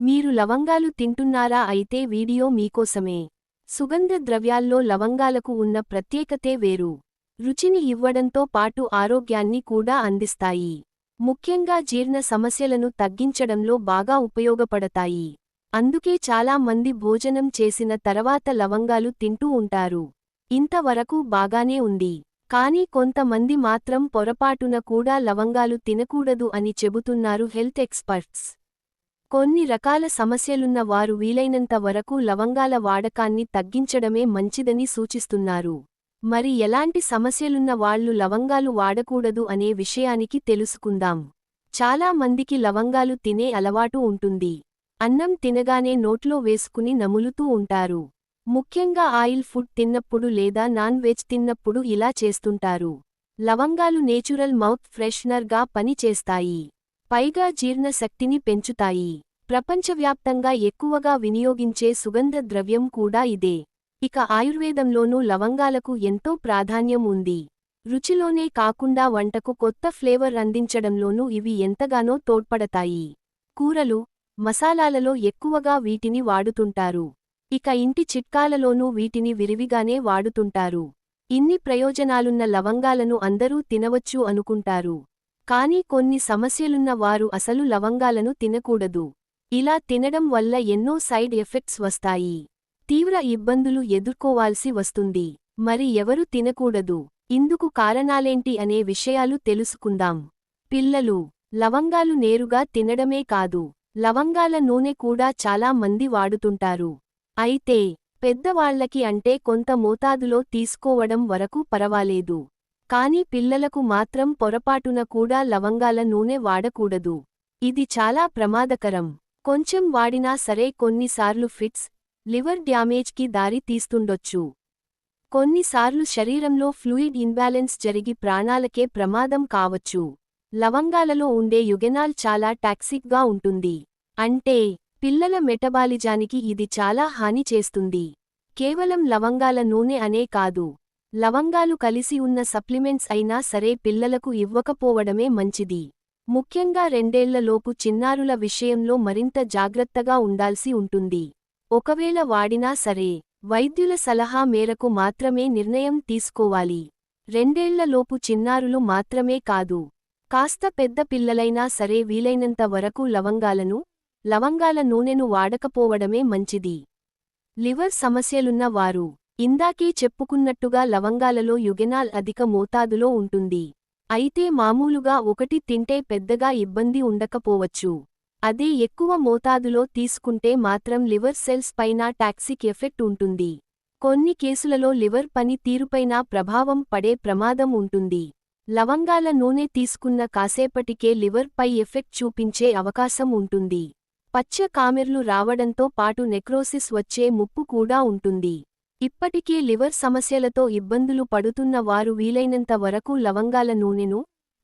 మీరు లవంగాలు తింటున్నారా? అయితే వీడియో మీకోసమే. సుగంధ ద్రవ్యాల్లో లవంగాలకు ఉన్న ప్రత్యేకతే వేరు. రుచిని ఇవ్వడంతో పాటు ఆరోగ్యాన్ని కూడా అందిస్తాయి. ముఖ్యంగా జీర్ణ సమస్యలను తగ్గించడంలో బాగా ఉపయోగపడతాయి. అందుకే చాలా మంది భోజనం చేసిన తర్వాత లవంగాలు తింటూ ఉంటారు. ఇంతవరకు బాగానే ఉంది. కానీ కొంతమంది మాత్రం పొరపాటున కూడా లవంగాలు తినకూడదు అని చెబుతున్నారు హెల్త్ ఎక్స్పర్ట్స్. కొన్ని రకాల సమస్యలున్న వారు వీలైనంత వరకు లవంగాల వాడకాన్ని తగ్గించడమే మంచిదని సూచిస్తున్నారు. మరి ఎలాంటి సమస్యలున్న వాళ్లు లవంగాలు వాడకూడదు అనే విషయానికి తెలుసుకుందాం. చాలా మందికి లవంగాలు తినే అలవాటు ఉంటుంది. అన్నం తినగానే నోట్లో వేసుకుని నములుతూ ఉంటారు. ముఖ్యంగా ఆయిల్ ఫుడ్ తిన్నప్పుడు లేదా నాన్ వెజ్ తిన్నప్పుడు ఇలా చేస్తుంటారు. లవంగాలు నేచురల్ మౌత్ ఫ్రెషనర్గా పని చేస్తాయి. పైగా జీర్ణ శక్తిని పెంచుతాయి. ప్రపంచవ్యాప్తంగా ఎక్కువగా వినియోగించే సుగంధ ద్రవ్యం కూడా ఇదే. ఇక ఆయుర్వేదంలోనూ లవంగాలకు ఎంతో ప్రాధాన్యం ఉంది. రుచిలోనే కాకుండా వంటకు కొత్త ఫ్లేవర్ అందించడంలోనూ ఇవి ఎంతగానో తోడ్పడతాయి. కూరలు, మసాలాలలో ఎక్కువగా వీటిని వాడుతుంటారు. ఇక ఇంటి చిట్కాలలోనూ వీటిని విరివిగానే వాడుతుంటారు. ఇన్ని ప్రయోజనాలున్న లవంగాలను అందరూ తినవచ్చు అనుకుంటారు. కానీ కొన్ని సమస్యలున్న వారు అసలు లవంగాలను తినకూడదు. ఇలా తినడం వల్ల ఎన్నో సైడ్ ఎఫెక్ట్స్ వస్తాయి. తీవ్ర ఇబ్బందులు ఎదుర్కోవాల్సి వస్తుంది. మరి ఎవరు తినకూడదు? ఇందుకు కారణాలేంటి అనే విషయాలు తెలుసుకుందాం. పిల్లలు లవంగాలు నేరుగా తినడమే కాదు, లవంగాల నూనె కూడా చాలా మంది వాడుతుంటారు. అయితే పెద్దవాళ్లకి అంటే కొంత మోతాదులో తీసుకోవడం వరకు పరవాలేదు. కానీ పిల్లలకు మాత్రం పొరపాటున కూడా లవంగాల నూనె వాడకూడదు. ఇది చాలా ప్రమాదకరం. కొంచెం వాడినా సరే కొన్నిసార్లు ఫిట్స్, లివర్ డ్యామేజ్కి దారి తీస్తుండొచ్చు. కొన్నిసార్లు శరీరంలో ఫ్లూయిడ్ ఇన్బ్యాలెన్స్ జరిగి ప్రాణాలకే ప్రమాదం కావచ్చు. లవంగాలలో ఉండే యుగెనాల్ చాలా టాక్సిక్గా ఉంటుంది. అంటే పిల్లల మెటబాలిజానికి ఇది చాలా హాని చేస్తుంది. కేవలం లవంగాల నూనె అనే కాదు, లవంగాలు కలిసి ఉన్న సప్లిమెంట్స్ అయినా సరే పిల్లలకు ఇవ్వకపోవడమే మంచిది. ముఖ్యంగా 2 ఏళ్లలోపు చిన్నారుల విషయంలో మరింత జాగ్రత్తగా ఉండాల్సి ఉంటుంది. ఒకవేళ వాడినా సరే వైద్యుల సలహా మేరకు మాత్రమే నిర్ణయం తీసుకోవాలి. 2 ఏళ్లలోపు చిన్నారులు మాత్రమే కాదు, కాస్త పెద్ద పిల్లలైనా సరే వీలైనంత వరకు లవంగాల నూనెను వాడకపోవడమే మంచిది. లివర్ సమస్యలున్న వారు ఇందాకే చెప్పుకున్నట్టుగా లవంగాలలో యుగెనాల్ అధిక మోతాదులో ఉంటుంది. అయితే మామూలుగా ఒకటి తింటే పెద్దగా ఇబ్బంది ఉండకపోవచ్చు. అదే ఎక్కువ మోతాదులో తీసుకుంటే మాత్రం లివర్ సెల్స్ పైన టాక్సిక్ ఎఫెక్ట్ ఉంటుంది. కొన్ని కేసులలో లివర్ పని తీరుపైన ప్రభావం పడే ప్రమాదం ఉంటుంది. లవంగాల నూనె తీసుకున్న కాసేపటికే లివర్ పై ఎఫెక్ట్ చూపించే అవకాశం ఉంటుంది. పచ్చ కామెర్లు రావడంతో పాటు నెక్రోసిస్ వచ్చే ముప్పు కూడా ఉంటుంది. ఇప్పటికే లివర్ సమస్యలతో ఇబ్బందులు పడుతున్న వారు వీలైనంత వరకు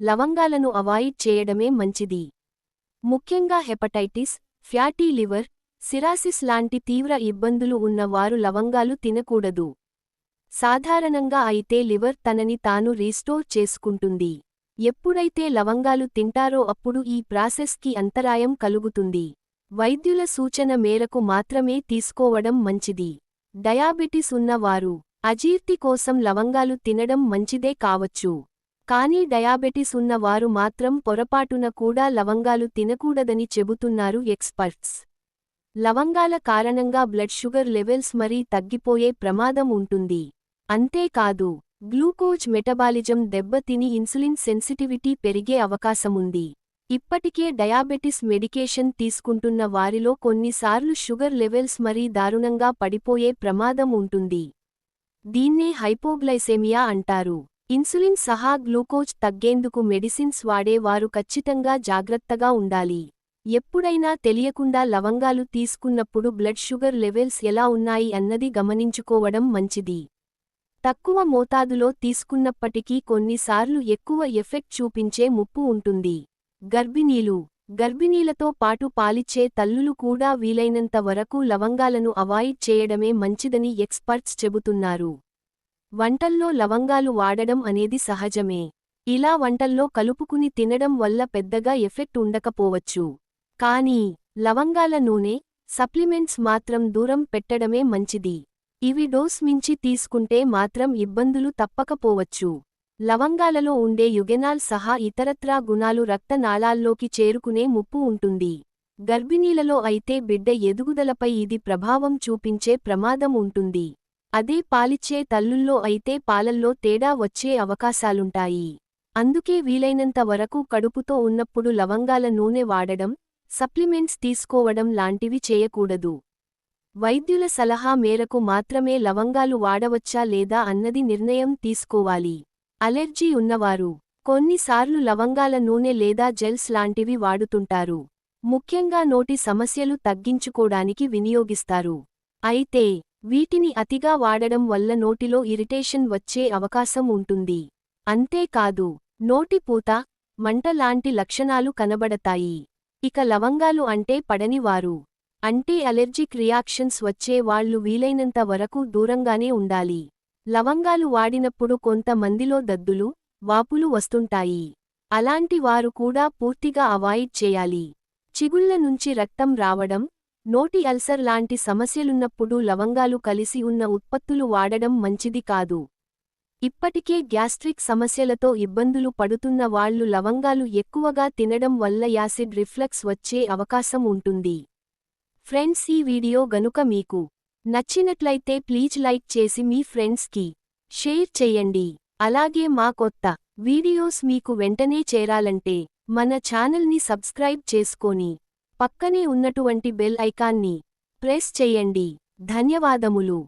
లవంగాలను అవాయిడ్ చేయడమే మంచిది. ముఖ్యంగా హెపటైటిస్, ఫ్యాటీ లివర్, సిరాసిస్ లాంటి తీవ్ర ఇబ్బందులు ఉన్న వారు లవంగాలు తినకూడదు. సాధారణంగా అయితే లివర్ తనని తాను రీస్టోర్ చేసుకుంటుంది. ఎప్పుడైతే లవంగాలు తింటారో అప్పుడు ఈ ప్రాసెస్కి అంతరాయం కలుగుతుంది. వైద్యుల సూచన మేరకు మాత్రమే తీసుకోవడం మంచిది. డయాబెటిస్ ఉన్నవారు అజీర్తి కోసం లవంగాలు తినడం మంచిదే కావచ్చు. కానీ డయాబెటిస్ ఉన్న వారు మాత్రం పొరపాటున కూడా లవంగాలు తినకూడదని చెబుతున్నారు ఎక్స్పర్ట్స్. లవంగాల కారణంగా బ్లడ్ షుగర్ లెవెల్స్ మరీ తగ్గిపోయే ప్రమాదం ఉంటుంది. అంతేకాదు గ్లూకోజ్ మెటబాలిజం దెబ్బతిని ఇన్సులిన్ సెన్సిటివిటీ పెరిగే అవకాశముంది. ఇప్పటికే డయాబెటిస్ మెడికేషన్ తీసుకుంటున్న వారిలో కొన్నిసార్లు షుగర్ లెవెల్స్ మరీ దారుణంగా పడిపోయే ప్రమాదం ఉంటుంది. దీన్నే హైపోగ్లైసెమియా అంటారు. ఇన్సులిన్ సహా గ్లూకోజ్ తగ్గేందుకు మెడిసిన్స్ వాడే వారు ఖచ్చితంగా జాగ్రత్తగా ఉండాలి. ఎప్పుడైనా తెలియకుండా లవంగాలు తీసుకున్నప్పుడు బ్లడ్ షుగర్ లెవెల్స్ ఎలా ఉన్నాయి అన్నది గమనించుకోవడం మంచిది. తక్కువ మోతాదులో తీసుకున్నప్పటికీ కొన్నిసార్లు ఎక్కువ ఎఫెక్ట్ చూపించే ముప్పు ఉంటుంది. గర్భిణీలతో పాటు పాలిచ్చే తల్లులు కూడా వీలైనంత వరకు లవంగాలను అవాయిడ్ చేయడమే మంచిదని ఎక్స్పర్ట్స్ చెబుతున్నారు. వంటల్లో లవంగాలు వాడడం అనేది సహజమే. ఇలా వంటల్లో కలుపుకుని తినడం వల్ల పెద్దగా ఎఫెక్ట్ ఉండకపోవచ్చు. కానీ లవంగాల నూనె, సప్లిమెంట్స్ మాత్రం దూరం పెట్టడమే మంచిది. ఇవి డోస్ మించి తీసుకుంటే మాత్రం ఇబ్బందులు తప్పకపోవచ్చు. లవంగాలలో ఉండే యుగెనాల్ సహా ఇతరత్రా గుణాలు రక్తనాళాల్లోకి చేరుకునే ముప్పు ఉంటుంది. గర్భిణీలలో అయితే బిడ్డ ఎదుగుదలపై ఇది ప్రభావం చూపించే ప్రమాదం ఉంటుంది. అదే పాలిచ్చే తల్లుల్లో అయితే పాలల్లో తేడా వచ్చే అవకాశాలుంటాయి. అందుకే వీలైనంత వరకు కడుపుతో ఉన్నప్పుడు లవంగాల నూనె వాడడం, సప్లిమెంట్స్ తీసుకోవడం లాంటివి చేయకూడదు. వైద్యుల సలహా మేరకు మాత్రమే లవంగాలు వాడవచ్చా లేదా అన్నది నిర్ణయం తీసుకోవాలి. అలెర్జీ ఉన్నవారు కొన్నిసార్లు లవంగాల నూనె లేదా జెల్స్ లాంటివి వాడుతుంటారు. ముఖ్యంగా నోటి సమస్యలు తగ్గించుకోడానికి వినియోగిస్తారు. అయితే వీటిని అతిగా వాడడం వల్ల నోటిలో ఇరిటేషన్ వచ్చే అవకాశం ఉంటుంది. అంతేకాదు నోటి పూత, మంట లాంటి లక్షణాలు కనబడతాయి. ఇక లవంగాలు అంటే పడని వారు, అంటే అలెర్జిక్ రియాక్షన్స్ వచ్చే వాళ్లు వీలైనంత వరకు దూరంగానే ఉండాలి. లవంగాలు వాడినప్పుడు కొంత మందిలో దద్దులు, వాపులు వస్తుంటాయి. అలాంటి వారు కూడా పూర్తిగా అవాయిడ్ చేయాలి. చిగుళ్ల నుంచి రక్తం రావడం, నోటి అల్సర్ లాంటి సమస్యలున్నప్పుడు లవంగాలు కలిసి ఉన్న ఉత్పత్తులు వాడడం మంచిది కాదు. ఇప్పటికే గ్యాస్ట్రిక్ సమస్యలతో ఇబ్బందులు పడుతున్న వాళ్లు లవంగాలు ఎక్కువగా తినడం వల్ల యాసిడ్ రిఫ్లక్స్ వచ్చే అవకాశం ఉంటుంది. ఫ్రెండ్స్, ఈ వీడియో గనుక మీకు నచ్చినట్లయితే ప్లీజ్ లైక్ చేసి మీ ఫ్రెండ్స్కి షేర్ చెయ్యండి. అలాగే మా కొత్త వీడియోస్ మీకు వెంటనే చేరాలంటే మన ఛానల్ని సబ్స్క్రైబ్ చేసుకొని పక్కనే ఉన్నటువంటి బెల్ ఐకాన్ని ప్రెస్ చెయ్యండి. ధన్యవాదములు.